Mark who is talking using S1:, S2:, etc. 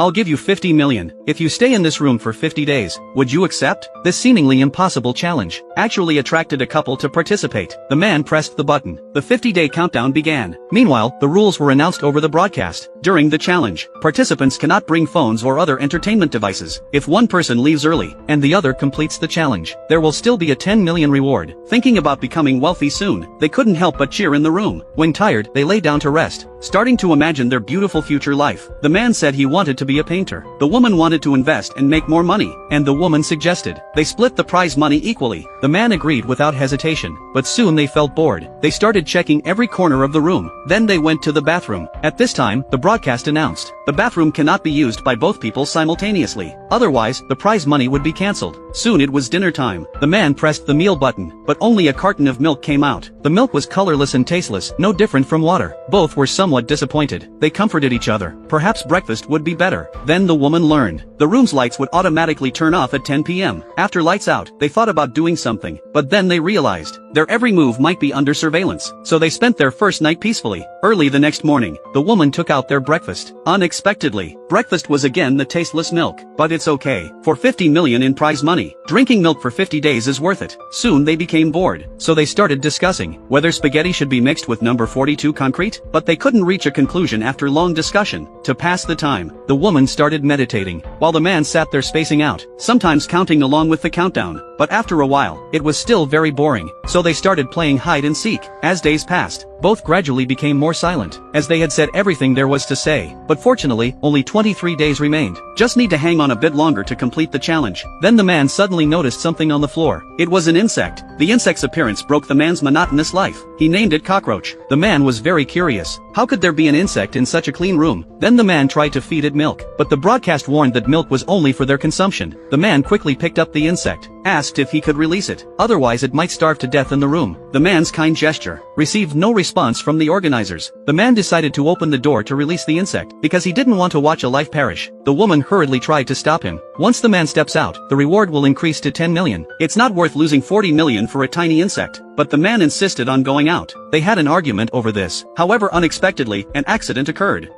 S1: I'll give you 50 million if you stay in this room for 50 days. Would you accept? This seemingly impossible challenge actually attracted a couple to participate. The man pressed the button. The 50-day countdown began. Meanwhile, the rules were announced over the broadcast. During the challenge, participants cannot bring phones or other entertainment devices. If one person leaves early and the other completes the challenge, there will still be a 10 million reward. Thinking about becoming wealthy soon, they couldn't help but cheer in the room. When tired, they lay down to rest, starting to imagine their beautiful future life. The man said he wanted to be a painter. The woman wanted to invest and make more money, and the woman suggested they split the prize money equally. The man agreed without hesitation, but soon they felt bored. They started checking every corner of the room. Then they went to the bathroom. At this time, the broadcast announced, the bathroom cannot be used by both people simultaneously. Otherwise, the prize money would be cancelled. Soon it was dinner time. The man pressed the meal button, but only a carton of milk came out. The milk was colorless and tasteless, no different from water. Both were somewhat disappointed. They comforted each other. Perhaps breakfast would be better. Then the woman learned. The room's lights would automatically turn off at 10 p.m. After lights out, they thought about doing something, but then they realized their every move might be under surveillance. So they spent their first night peacefully. Early the next morning, the woman took out their breakfast. Unexpectedly, breakfast was again the tasteless milk. But it's okay. For 50 million in prize money, drinking milk for 50 days is worth it. Soon they became bored. So they started discussing whether spaghetti should be mixed with number 42 concrete, but they couldn't reach a conclusion after long discussion. To pass the time, the woman started meditating, while the man sat there spacing out, sometimes counting along with the countdown. But after a while, it was still very boring, so they started playing hide and seek. As days passed, both gradually became more silent, as they had said everything there was to say. But fortunately, only 23 days remained. Just need to hang on a bit longer to complete the challenge. Then the man suddenly noticed something on the floor. It was an insect. The insect's appearance broke the man's monotonous life. He named it Cockroach. The man was very curious. How could there be an insect in such a clean room? Then the man tried to feed it milk, but the broadcast warned that milk was only for their consumption. The man quickly picked up the insect, asked if he could release it, otherwise it might starve to death in the room. The man's kind gesture received no response from the organizers. The man decided to open the door to release the insect, because he didn't want to watch a life perish. The woman hurriedly tried to stop him. Once the man steps out, the reward will increase to 10 million. It's not worth losing 40 million for a tiny insect. But the man insisted on going out. They had an argument over this. However, unexpectedly, an accident occurred.